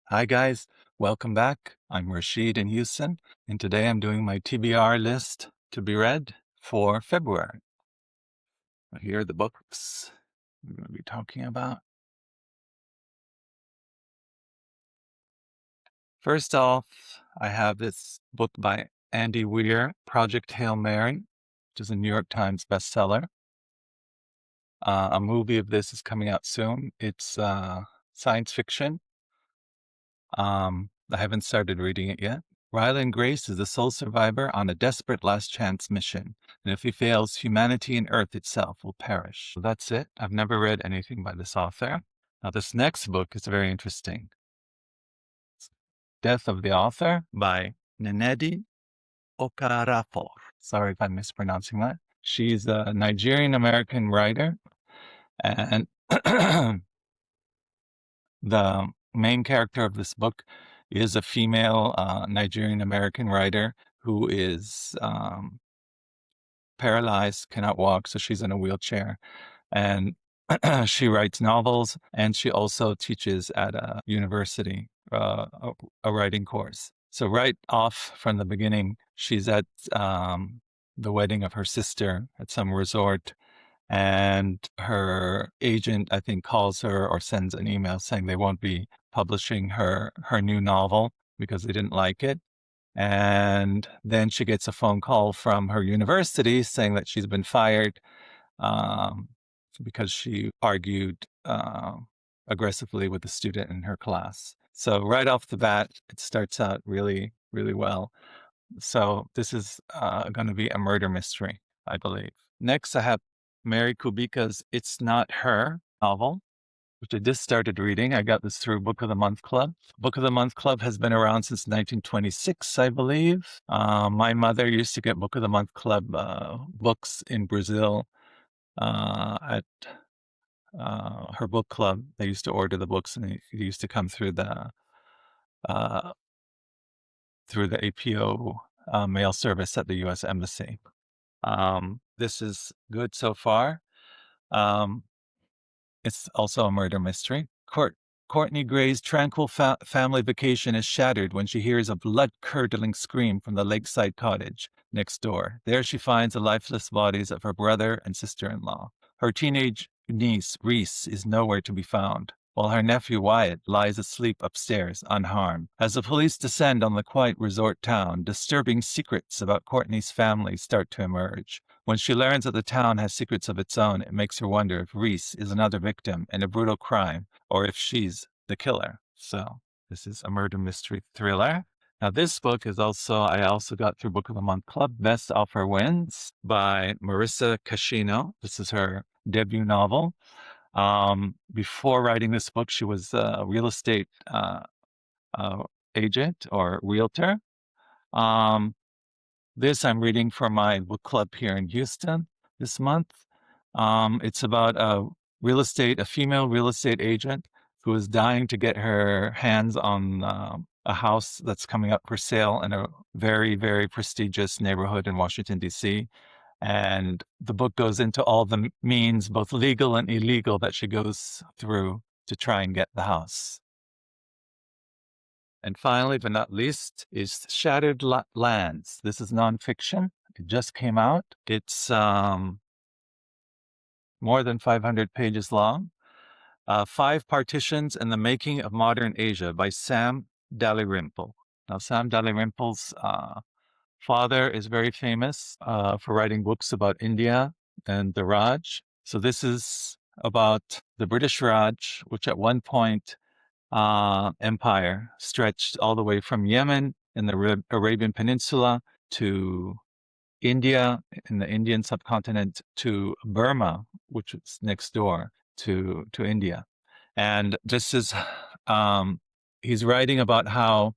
Hi guys, welcome back. I'm Rashid in Houston, and today I'm doing my TBR list to be read for February. Here are the books we're going to be talking about. First off, I have this book by Andy Weir, Project Hail Mary, which is a New York Times bestseller. A movie of this is coming out soon. It's science fiction. I haven't started reading it yet. Ryland Grace is the sole survivor on a desperate last chance mission, and if he fails, humanity and Earth itself will perish. So that's it. I've never read anything by this author. Now, this next book is very interesting. It's Death of the Author by Nnedi Okorfafor. Sorry if I'm mispronouncing that. She's a Nigerian-American writer, and the main character of this book is a female Nigerian-American writer who is paralyzed, cannot walk, so she's in a wheelchair. And she writes novels, and she also teaches at a university, a writing course. So right off from the beginning, she's at the wedding of her sister at some resort, and her agent, I think, calls her or sends an email saying they won't be publishing her new novel because they didn't like it. And then she gets a phone call from her university saying that she's been fired because she argued aggressively with a student in her class. So right off the bat, it starts out really, really well. So this is going to be a murder mystery, I believe. Next, I have Mary Kubika's It's Not Her novel, which I just started reading. I got this through Book of the Month Club. Book of the Month Club has been around since 1926, I believe. My mother used to get Book of the Month Club books in Brazil at her book club. They used to order the books, and they used to come through the APO mail service at the U.S. Embassy. This is good so far. It's also a murder mystery. Courtney Gray's tranquil family vacation is shattered when she hears a blood-curdling scream from the lakeside cottage next door. There she finds the lifeless bodies of her brother and sister-in-law. Her teenage niece, Reese, is nowhere to be found, while her nephew, Wyatt, lies asleep upstairs, unharmed. As the police descend on the quiet resort town, disturbing secrets about Courtney's family start to emerge. When she learns that the town has secrets of its own, it makes her wonder if Reese is another victim in a brutal crime or if she's the killer. So this is a murder mystery thriller. Now, this book is I also got through Book of the Month Club, Best Offer Wins by Marissa Cascino. This is her debut novel. Before writing this book, she was a real estate agent or realtor. This I'm reading for my book club here in Houston this month. It's about a female real estate agent who is dying to get her hands on a house that's coming up for sale in a very, very prestigious neighborhood in Washington, D.C. And the book goes into all the means, both legal and illegal, that she goes through to try and get the house. And finally, but not least, is Shattered Lands. This is nonfiction. It just came out. It's more than 500 pages long. 5 Partitions and the Making of Modern Asia by Sam Dalrymple. Now, Sam Dalrymple's father is very famous for writing books about India and the Raj. So this is about the British Raj, which at one point empire stretched all the way from Yemen in the Arabian Peninsula to India in the Indian subcontinent to Burma, which is next door to India. And this is, he's writing about how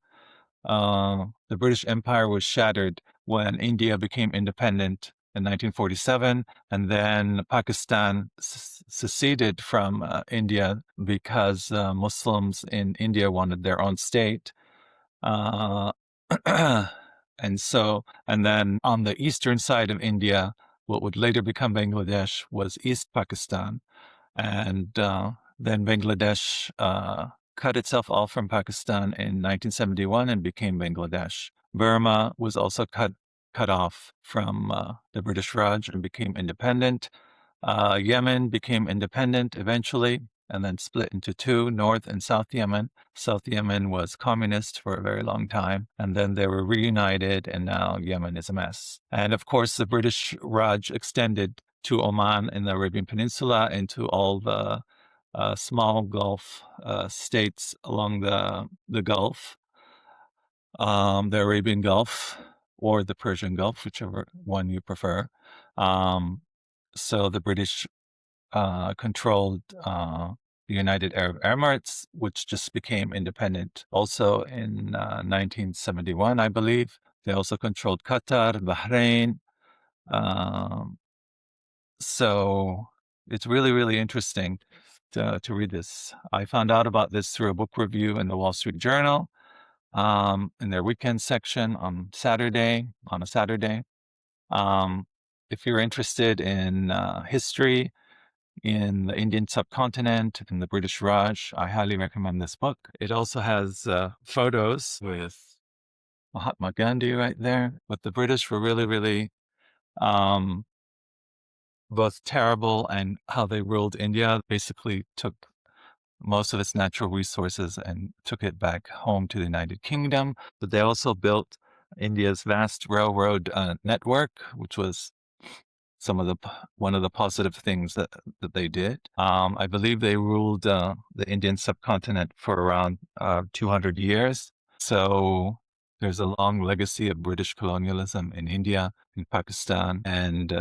the British Empire was shattered when India became independent in 1947, and then Pakistan seceded from India because Muslims in India wanted their own state. And then on the eastern side of India, what would later become Bangladesh was East Pakistan. And then Bangladesh cut itself off from Pakistan in 1971 and became Bangladesh. Burma was also cut off from the British Raj and became independent. Yemen became independent eventually and then split into two, North and South Yemen. South Yemen was communist for a very long time, and then they were reunited, and now Yemen is a mess. And of course, the British Raj extended to Oman in the Arabian Peninsula and to all the small Gulf states along the Gulf, the Arabian Gulf or the Persian Gulf, whichever one you prefer. So the British controlled the United Arab Emirates, which just became independent also in 1971, I believe. They also controlled Qatar, Bahrain. So it's really, really interesting to read this. I found out about this through a book review in the Wall Street Journal in their weekend section on a Saturday. If you're interested in history, in the Indian subcontinent, in the British Raj, I highly recommend this book. It also has photos with Mahatma Gandhi right there. But the British were really, really both terrible and how they ruled India. Basically took most of its natural resources and took it back home to the United Kingdom. But they also built India's vast railroad network, which was one of the positive things that they did. I believe they ruled the Indian subcontinent for around 200 years. So there's a long legacy of British colonialism in India, in Pakistan, and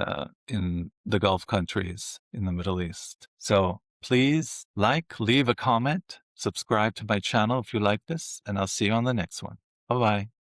in the Gulf countries in the Middle East. So please leave a comment, subscribe to my channel if you like this, and I'll see you on the next one. Bye-bye.